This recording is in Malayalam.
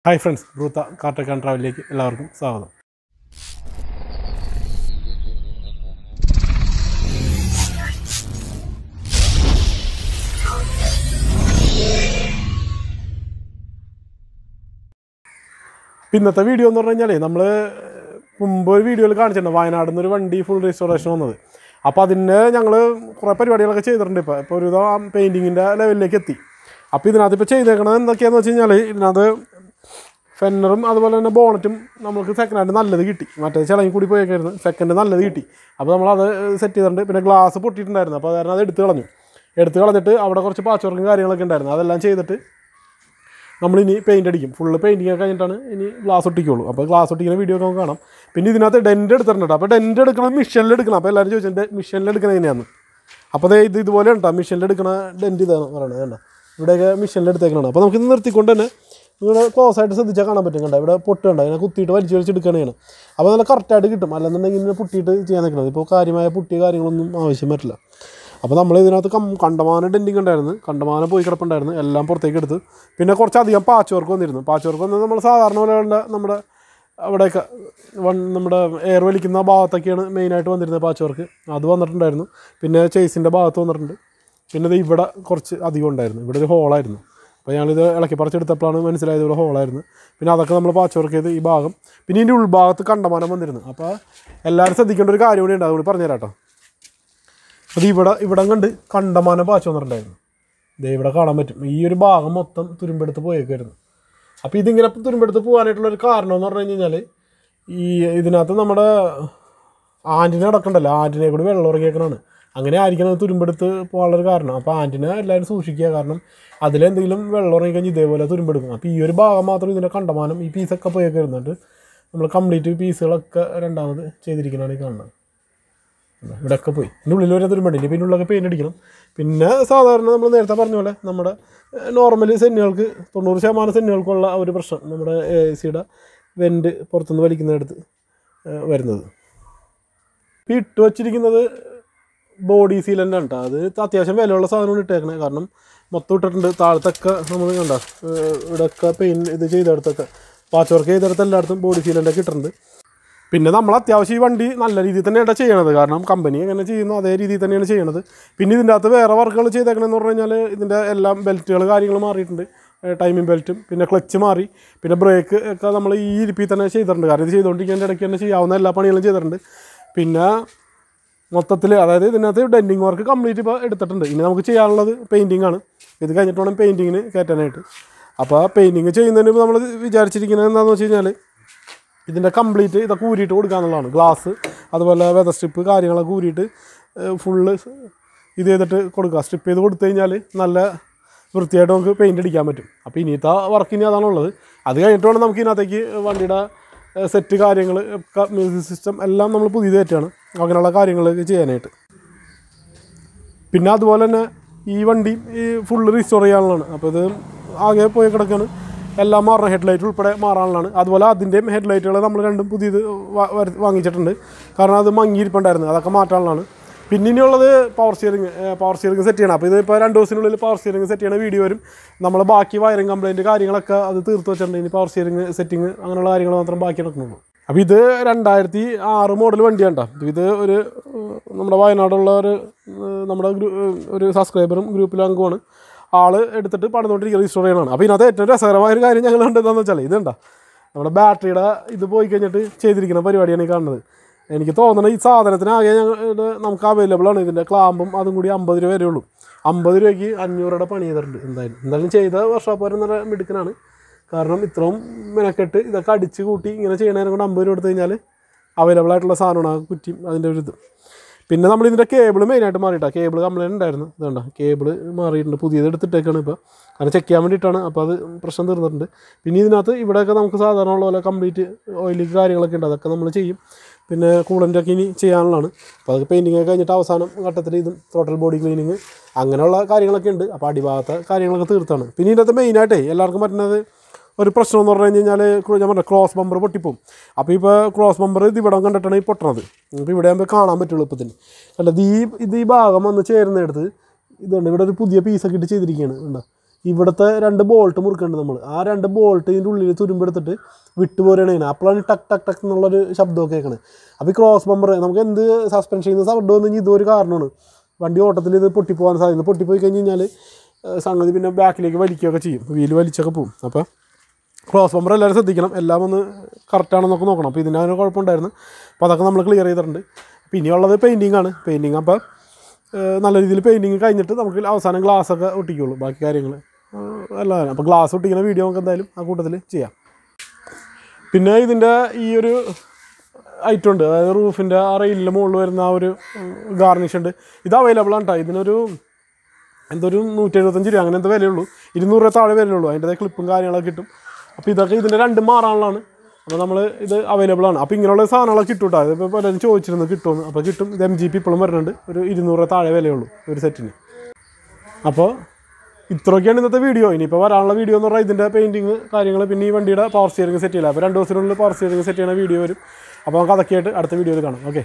Hi friends, Ruta Carter Can Travel Lake, എല്ലാവർക്കും സ്വാഗതം. ഇന്നത്തെ വീഡിയോ എന്ന് പറഞ്ഞു കഴിഞ്ഞാൽ നമ്മൾ മുമ്പ് ഒരു വീഡിയോയിൽ കാണിച്ചിട്ടുണ്ട് വയനാട്ടിൽ നിന്ന് ഒരു വണ്ടി ഫുൾ റെസ്റ്റോറേഷൻ വന്നത്. അപ്പോൾ അതിന് ഞങ്ങൾ കുറേ പരിപാടികളൊക്കെ ചെയ്തിട്ടുണ്ട്. ഇപ്പോൾ ഒരു പെയിൻറ്റിങ്ങിൻ്റെ ലെവലിലേക്ക് എത്തി. അപ്പോൾ ഇതിനകത്ത് ഇപ്പോൾ ചെയ്തേക്കണത് എന്തൊക്കെയാണെന്ന് വെച്ച് കഴിഞ്ഞാൽ ഇതിനകത്ത് ഫെന്നറും അതുപോലെ തന്നെ ബോണറ്റും നമുക്ക് സെക്കൻഡ് ഹാൻഡ് നല്ലത് കിട്ടി. മറ്റേ ചിലങ്ങി കൂടി പോയേക്കായിരുന്നു, സെക്കൻഡ് നല്ലത് കിട്ടി. അപ്പോൾ നമ്മളത് സെറ്റ് ചെയ്തിട്ടുണ്ട്. പിന്നെ ഗ്ലാസ് പൊട്ടിയിട്ടുണ്ടായിരുന്നു, അപ്പോൾ കാരണം അത് എടുത്ത് കളഞ്ഞിട്ട് അവിടെ കുറച്ച് പാച്ച് വർക്കും കാര്യങ്ങളൊക്കെ ഉണ്ടായിരുന്നു. അതെല്ലാം ചെയ്തിട്ട് നമ്മളിനി പെയിൻ്റ് അടിക്കും. ഫുള്ള് പെയിൻറ്റിങ് ഒക്കെ കഴിഞ്ഞിട്ടാണ് ഇനി ഗ്ലാസ് ഒട്ടിക്കുള്ളൂ. അപ്പോൾ ഗ്ലാസ് ഒട്ടിക്കുന്ന വീഡിയോ ഒക്കെ നമുക്ക് കാണാം. പിന്നെ ഇതിനകത്ത് ഡെൻറ്റ് എടുത്തിട്ടുണ്ട്. അപ്പോൾ ഡെൻറ്റ് എടുക്കണം മിഷനിൽ എടുക്കണം. അപ്പോൾ എല്ലാവരും ചോദിച്ചിട്ടുണ്ട് മിഷനിൽ എടുക്കണത് എങ്ങനെയാണ്. അപ്പോൾ ഇതുപോലെ ഉണ്ടോ മിഷനിൽ എടുക്കണ ഡെൻറ്റ് ഇതാണ് പറയണത്. വേണ്ട ഇവിടെയൊക്കെ മിഷനിൽ എടുത്തേക്കണം. അപ്പോൾ നമുക്കിത് നിർത്തിക്കൊണ്ട് തന്നെ നിങ്ങളുടെ ക്ലോസ് ആയിട്ട് ശ്രദ്ധിച്ചാൽ കാണാൻ പറ്റും. കണ്ട ഇവിടെ പൊട്ടുണ്ട്, അതിനെ കുത്തിയിട്ട് വലിച്ചെടുക്കുകയാണ്. അപ്പോൾ നല്ല കറക്റ്റായിട്ട് കിട്ടും. അല്ലെന്നുണ്ടെങ്കിൽ ഇങ്ങനെ പൊട്ടിയിട്ട് ചെയ്യാൻ നിൽക്കുന്നത്. ഇപ്പോൾ കാര്യമായ പൊട്ടിയ കാര്യങ്ങളൊന്നും ആവശ്യം പറ്റില്ല. അപ്പോൾ നമ്മൾ ഇതിനകത്ത് കണ്ടമാനം ഡെൻറ്റിങ് ഉണ്ടായിരുന്നു, കണ്ടമാനം പോയി കിടപ്പുണ്ടായിരുന്നു. എല്ലാം പുറത്തേക്ക് എടുത്ത് പിന്നെ കുറച്ചധികം പാച്ച് വർക്ക് വന്നിരുന്നു. പാച്ച് വർക്ക് വന്നത് നമ്മൾ സാധാരണ പോലെയുള്ള നമ്മുടെ അവിടെയൊക്കെ നമ്മുടെ എയർ വലിക്കുന്ന ഭാഗത്തൊക്കെയാണ് മെയിനായിട്ട് വന്നിരുന്നത് പാച്ച് വർക്ക്. അത് വന്നിട്ടുണ്ടായിരുന്നു. പിന്നെ ചേസിൻ്റെ ഭാഗത്ത് വന്നിട്ടുണ്ട്. പിന്നെ ഇത് ഇവിടെ കുറച്ച് അധികം ഉണ്ടായിരുന്നു. ഇവിടെ ഒരു ഹോളായിരുന്നു. അപ്പോൾ ഞങ്ങളിത് ഇളക്കി പറിച്ചെടുത്തപ്പോഴാണ് മനസ്സിലായത് ഇവിടെ ഹോളായിരുന്നു. പിന്നെ അതൊക്കെ നമ്മൾ പാച്ച് വർക്ക് ചെയ്ത് ഈ ഭാഗം പിന്നെ ഇതിൻ്റെ ഉൾഭാഗത്ത് കണ്ടമാനം വന്നിരുന്നു. അപ്പോൾ എല്ലാവരും ശ്രദ്ധിക്കേണ്ട ഒരു കാര്യം കൂടി ഉണ്ട്, അതുകൂടി പറഞ്ഞുതരാം കേട്ടോ. അത് ഇവിടെ കണ്ട് കണ്ടമാനം പാച്ച് വന്നിട്ടുണ്ടായിരുന്നു. ഇതേ ഇവിടെ കാണാൻ പറ്റും. ഈ ഒരു ഭാഗം മൊത്തം തുരുമ്പെടുത്ത് പോയേക്കായിരുന്നു. അപ്പോൾ ഇതിങ്ങനെ തുരുമ്പെടുത്ത് പോകാനായിട്ടുള്ളൊരു കാരണം എന്ന് പറഞ്ഞു കഴിഞ്ഞാൽ ഇതിനകത്ത് നമ്മുടെ ആൻറ്റിന അടക്കണ്ടല്ലോ, ആൻറ്റിനെ കൂടി വെള്ളം ഉറങ്ങിയേക്കണതാണ്. അങ്ങനെ ആയിരിക്കണം തുരുമ്പെടുത്ത് പോകാനുള്ളൊരു കാരണം. അപ്പോൾ ആൻറ്റിന എല്ലാവരും സൂക്ഷിക്കുക. കാരണം അതിലെന്തെങ്കിലും വെള്ളം ഉറങ്ങിക്കഴിഞ്ഞാൽ ഇതേപോലെ തുരുമ്പെടുക്കും. അപ്പോൾ ഈ ഒരു ഭാഗം മാത്രം ഇതിൻ്റെ കണ്ടമാനം ഈ പീസൊക്കെ പോയൊക്കെ വരുന്നുണ്ട്. നമ്മൾ കംപ്ലീറ്റ് പീസുകളൊക്കെ രണ്ടാമത് ചെയ്തിരിക്കുന്നതാണ് ഈ കാണുന്നത്. ഇവിടെയൊക്കെ പോയി ഇതിൻ്റെ ഉള്ളിൽ വരെ തുരുമ്പുണ്ട്. പിന്നെ ഉള്ളൊക്കെ പെയിൻ്റ് അടിക്കണം. പിന്നെ സാധാരണ നമ്മൾ നേരത്തെ പറഞ്ഞ പോലെ നമ്മുടെ നോർമലി സെന്നുകൾക്ക് 90% സെന്നുകൾക്കുള്ള ഒരു പ്രശ്നം നമ്മുടെ AC-യുടെ വെൻറ്റ് പുറത്തുനിന്ന് വലിക്കുന്നിടത്ത് വരുന്നത്. ഇട്ട് വച്ചിരിക്കുന്നത് ബോഡി സീലൻ്റാണ് കേട്ടോ. അത് അത്യാവശ്യം വിലയുള്ള സാധനമാണ് ഇട്ടേക്കണേ. കാരണം മൊത്തം ഇട്ടിട്ടുണ്ട്. താഴത്തൊക്കെ നമ്മൾ കണ്ട ഇവിടെയൊക്കെ ഇത് ചെയ്തെടുത്തൊക്കെ പാച്ച് വർക്ക് ചെയ്തെടുത്ത് എല്ലായിടത്തും ബോഡി സീലൻ്റൊക്കെ ഇട്ടിട്ടുണ്ട്. പിന്നെ നമ്മൾ അത്യാവശ്യം ഈ വണ്ടി നല്ല രീതിയിൽ തന്നെയാണ് ചെയ്യണത്. കാരണം കമ്പനി എങ്ങനെ ചെയ്യുന്നു അതേ രീതിയിൽ തന്നെയാണ് ചെയ്യണത്. പിന്നെ ഇതിൻ്റെ അകത്ത് വേറെ വർക്കുകൾ ചെയ്തേക്കണമെന്ന് പറഞ്ഞു കഴിഞ്ഞാൽ ഇതിൻ്റെ എല്ലാം ബെൽറ്റുകൾ കാര്യങ്ങൾ മാറിയിട്ടുണ്ട്. ടൈമിംഗ് ബെൽറ്റും പിന്നെ ക്ലച്ച് മാറി. പിന്നെ ബ്രേക്ക് ഒക്കെ നമ്മൾ ഈ ഇരിപ്പിൽ തന്നെ ചെയ്തിട്ടുണ്ട്. കാരണം ഇത് ചെയ്തുകൊണ്ടിരിക്കേണ്ട ഇടയ്ക്ക് തന്നെ ചെയ്യാവുന്ന എല്ലാ പണികളും ചെയ്തിട്ടുണ്ട്. പിന്നെ മൊത്തത്തിൽ അതായത് ഇതിനകത്ത് ഡെൻറ്റിങ് വർക്ക് കംപ്ലീറ്റ് ഇപ്പോൾ എടുത്തിട്ടുണ്ട്. ഇനി നമുക്ക് ചെയ്യാനുള്ളത് പെയിൻറ്റിംഗ് ആണ്. ഇത് കഴിഞ്ഞിട്ട് വേണം പെയിൻറ്റിങ്ങിന് കയറ്റാനായിട്ട്. അപ്പോൾ പെയിൻറ്റിങ് ചെയ്യുന്നതിന് നമ്മൾ വിചാരിച്ചിരിക്കുന്നത് എന്താണെന്ന് വെച്ച് കഴിഞ്ഞാൽ ഇതിൻ്റെ കംപ്ലീറ്റ് ഇതൊക്കെ ഊരിയിട്ട് കൊടുക്കുക എന്നുള്ളതാണ്. ഗ്ലാസ് അതുപോലെ വെതർ സ്ട്രിപ്പ് കാര്യങ്ങളൊക്കെ ഊരിയിട്ട് ഫുള്ള് ഇത് ചെയ്തിട്ട് കൊടുക്കുക. സ്ട്രിപ്പ് ചെയ്ത് കൊടുത്തു കഴിഞ്ഞാൽ നല്ല വൃത്തിയായിട്ട് നമുക്ക് പെയിൻറ്റ് അടിക്കാൻ പറ്റും. അപ്പോൾ ഇനിയത്തെ വർക്ക് ഇനി അതാണുള്ളത്. അത് കഴിഞ്ഞിട്ട് വേണം നമുക്ക് ഇതിനകത്തേക്ക് വണ്ടിയുടെ സെറ്റ് കാര്യങ്ങൾ മ്യൂസിക് സിസ്റ്റം എല്ലാം നമ്മൾ പുതിയത് കയറ്റാണ് അങ്ങനെയുള്ള കാര്യങ്ങളൊക്കെ ചെയ്യാനായിട്ട്. പിന്നെ അതുപോലെ തന്നെ ഈ വണ്ടി ഈ ഫുള്ള് റീസ്റ്റോർ ചെയ്യാനുള്ളതാണ്. അപ്പോൾ ഇത് ആകെ പോയി കിടക്കുകയാണ്. എല്ലാം മാറണം, ഹെഡ്ലൈറ്റ് ഉൾപ്പെടെ മാറാനുള്ളതാണ്. അതുപോലെ അതിൻ്റെയും ഹെഡ്ലൈറ്റുകൾ നമ്മൾ രണ്ടും പുതിയത് വാങ്ങിച്ചിട്ടുണ്ട്. കാരണം അത് മങ്ങിയിരിപ്പുണ്ടായിരുന്നു, അതൊക്കെ മാറ്റാനുള്ളതാണ്. പിന്നെ ഇനിയുള്ളത് പവർ സ്റ്റിയറിംഗ് സെറ്റ് ചെയ്യണം. അപ്പോൾ ഇതിപ്പോൾ 2 ദിവസത്തിനുള്ളിൽ പവർ സ്റ്റിയറിംഗ് സെറ്റ് ചെയ്യണ വീഡിയോ വരും. നമ്മൾ ബാക്കി വയറിംഗ് കംപ്ലയിൻറ്റ് കാര്യങ്ങളൊക്കെ അത് തീർത്ത് വെച്ചിട്ടുണ്ട്. ഇനി പവർ സ്റ്റിയറിംഗ് സെറ്റിങ് അങ്ങനെയുള്ള കാര്യങ്ങൾ മാത്രം ബാക്കി നടക്കുന്നുള്ളൂ. അപ്പോൾ ഇത് 2006 മോഡൽ വണ്ടിയാണ് കേട്ടോ. ഇത് ഒരു നമ്മുടെ വയനാടുള്ള നമ്മുടെ ഒരു സബ്സ്ക്രൈബറും ഗ്രൂപ്പിലെ അംഗമാണ്. ആൾ എടുത്തിട്ട് പണിതുകൊണ്ടിരിക്കുക റീസ്റ്റോർ ചെയ്യണമാണ്. അപ്പോൾ ഇതിനകത്ത് ഏറ്റവും രസകരമായ ഒരു കാര്യം ഞങ്ങൾ കണ്ടെന്താണെന്ന് വെച്ചാൽ ഇതുണ്ടോ നമ്മുടെ ബാറ്ററിയുടെ ഇത് പോയി കഴിഞ്ഞിട്ട് ചെയ്തിരിക്കുന്ന പരിപാടിയാണ് ഈ കാണുന്നത്. എനിക്ക് തോന്നുന്നത് ഈ സാധനത്തിനാകെ നമുക്ക് അവൈലബിൾ ആണ്. ഇതിൻ്റെ ക്ലാമ്പും അതും കൂടി 50 രൂപ വരെ ഉള്ളൂ. 50 രൂപയ്ക്ക് 500 രൂപയുടെ പണി ചെയ്തിട്ടുണ്ട്. എന്തായാലും ചെയ്ത വർഷാപ്പ് നല്ല മിടുക്കനാണ്. കാരണം ഇത്രയും മെനക്കെട്ട് ഇതൊക്കെ അടിച്ച് കൂട്ടി ഇങ്ങനെ ചെയ്യണതിനെ കൊണ്ട് 50 രൂപ എടുത്തു കഴിഞ്ഞാൽ അവൈലബിൾ ആയിട്ടുള്ള സാധനമാണ് ആ കുറ്റിയും അതിൻ്റെ ഒരു ഇത്. പിന്നെ നമ്മൾ ഇതിൻ്റെ കേബിൾ മെയിനായിട്ട് മാറിയിട്ടാണ്. കേബിൾ കംപ്ലൈൻറ്റ് ഉണ്ടായിരുന്നു. ഇതുണ്ട കേബിൾ മാറിയിട്ടുണ്ട്, പുതിയത് എടുത്തിട്ടേക്കാണ് ഇപ്പോൾ. കാരണം ചെക്ക് ചെയ്യാൻ വേണ്ടിയിട്ടാണ്. അപ്പോൾ അത് പ്രശ്നം തീർന്നിട്ടുണ്ട്. പിന്നെ ഇതിനകത്ത് ഇവിടെയൊക്കെ നമുക്ക് സാധാരണ ഉള്ള പോലെ കംപ്ലീറ്റ് ഓയിലിക്ക് കാര്യങ്ങളൊക്കെ ഉണ്ട്, അതൊക്കെ നമ്മൾ ചെയ്യും. പിന്നെ കൂളൻ്റൊക്കെ ഇനി ചെയ്യാനുള്ളതാണ്. അപ്പോൾ അതൊക്കെ പെയിൻറ്റിങ് കഴിഞ്ഞിട്ട് അവസാനം ഘട്ടത്തിൽ ഇതും ടോട്ടൽ ബോഡി ക്ലീനിങ് അങ്ങനെയുള്ള കാര്യങ്ങളൊക്കെ ഉണ്ട്. അപ്പോൾ അടിഭാഗത്തെ കാര്യങ്ങളൊക്കെ തീർത്താണ്. പിന്നെ ഇതിനകത്ത് മെയിനായിട്ടേ എല്ലാവർക്കും പറ്റുന്നത് ഒരു പ്രശ്നം എന്ന് പറഞ്ഞു കഴിഞ്ഞാൽ ഞാൻ പറഞ്ഞ ക്രോസ് ബമ്പർ പൊട്ടിപ്പോവും. അപ്പോൾ ഇപ്പോൾ ക്രോസ് ബമ്പർ ഇത് ഇവിടെ കണ്ടിട്ടാണ് ഈ പൊട്ടണത്. ഇപ്പോൾ ഇവിടെ ആകുമ്പോൾ കാണാൻ പറ്റുള്ളൂ. ഇപ്പോൾ തന്നെ അല്ല ഈ ഭാഗം വന്ന് ചേരുന്നിടത്ത് ഇതുണ്ട്. ഇവിടെ ഒരു പുതിയ പീസൊക്കെ ഇട്ട് ചെയ്തിരിക്കുകയാണ്. ഉണ്ടോ ഇവിടുത്തെ 2 ബോൾട്ട് മുറുക്കുന്നുണ്ട് നമ്മൾ. ആ 2 ബോൾട്ട് ഇതിൻ്റെ ഉള്ളിൽ തുരുമ്പെടുത്തിട്ട് വിട്ടുപോരുകയാണ് ചെയ്യുന്നത്. അപ്പോഴാണ് ടക്ക് ടക്ക് ടക്ക് എന്നുള്ളൊരു ശബ്ദമൊക്കെ കേൾക്കുന്നത്. അപ്പോൾ ഈ ക്രോസ് ബമ്പർ നമുക്ക് എന്ത് സസ്പെൻഷൻ ചെയ്യുന്ന സൗണ്ട് വന്നു കഴിഞ്ഞാൽ ഇതൊരു കാരണമാണ്. വണ്ടി ഓട്ടത്തിൽ ഇത് പൊട്ടിപ്പോകാൻ സാധ്യത. പൊട്ടിപ്പോയി കഴിഞ്ഞ് കഴിഞ്ഞാൽ സംഗതി പിന്നെ ബാക്കിലേക്ക് വലിക്കുകയൊക്കെ ചെയ്യും, വീല് വലിച്ചൊക്കെ പോകും. അപ്പോൾ ക്രോസ് ബമ്പർ എല്ലാവരും ശ്രദ്ധിക്കണം, എല്ലാം ഒന്ന് കറക്റ്റാണെന്നൊക്കെ നോക്കണം. അപ്പോൾ ഇതിന് അങ്ങനെ കുഴപ്പമുണ്ടായിരുന്നു. അപ്പോൾ അതൊക്കെ നമ്മൾ ക്ലിയർ ചെയ്തിട്ടുണ്ട്. പിന്നെയുള്ളത് പെയിൻറ്റിങ്ങാണ്. പെയിൻറ്റിങ് അപ്പോൾ നല്ല രീതിയിൽ പെയിൻറ്റിങ് കഴിഞ്ഞിട്ട് നമുക്ക് അവസാനം ഗ്ലാസ്സൊക്കെ ഒട്ടിക്കുള്ളൂ. ബാക്കി കാര്യങ്ങൾ എല്ലാം. അപ്പോൾ ഗ്ലാസ് ഒട്ടിക്കുന്ന വീഡിയോ നമുക്ക് എന്തായാലും ആ കൂട്ടത്തിൽ ചെയ്യാം. പിന്നെ ഇതിൻ്റെ ഈ ഒരു ഐറ്റം ഉണ്ട്, അതായത് റൂഫിൻ്റെ ആ റെയിലിൻ്റെ മുകളിൽ വരുന്ന ആ ഒരു ഗാർണിഷ് ഉണ്ട്. ഇത് അവൈലബിൾ ആണ് കേട്ടോ. ഇതിനൊരു എന്തൊരു 175 രൂപ അങ്ങനെ എന്താ വിലയുള്ളൂ. 200 രൂപ താഴെ വിലയുള്ളൂ. അതിൻ്റെ ക്ലിപ്പും കാര്യങ്ങളൊക്കെ കിട്ടും. അപ്പോൾ ഇതൊക്കെ ഇതിൻ്റെ 2 മാറാനുള്ളതാണ്. അപ്പോൾ നമ്മൾ ഇത് അവൈലബിൾ ആണ്. അപ്പോൾ ഇങ്ങനെയുള്ള സാധനങ്ങളൊക്കെ കിട്ടും കേട്ടോ. ഇതിപ്പോൾ പലരും ചോദിച്ചിരുന്നു കിട്ടുമെന്ന്. അപ്പോൾ കിട്ടും. ഇത് MGP ഇപ്പോഴും വരുന്നുണ്ട്. ഒരു 200 രൂപ താഴെ വിലയുള്ളൂ ഒരു സെറ്റിന്. അപ്പോൾ ഇത്രയൊക്കെയാണ് ഇന്നത്തെ വീഡിയോ. ഇനിയിപ്പോൾ വരാനുള്ള വീഡിയോ എന്ന് പറഞ്ഞാൽ ഇതിൻ്റെ പെയിൻറ്റിങ് കാര്യങ്ങൾ, പിന്നെ ഈ വണ്ടിയുടെ പവർ സ്റ്റിയറിംഗ് സെറ്റ് ചെയ്യില്ല. അപ്പോൾ 2 ദിവസത്തിനുള്ളിൽ പവർ സ്റ്റിയറിംഗ് സെറ്റ് ചെയ്യുന്ന വീഡിയോ വരും. അപ്പോൾ നമുക്ക് അതൊക്കെയായിട്ട് അടുത്ത വീഡിയോയിൽ കാണാം. ഓക്കെ.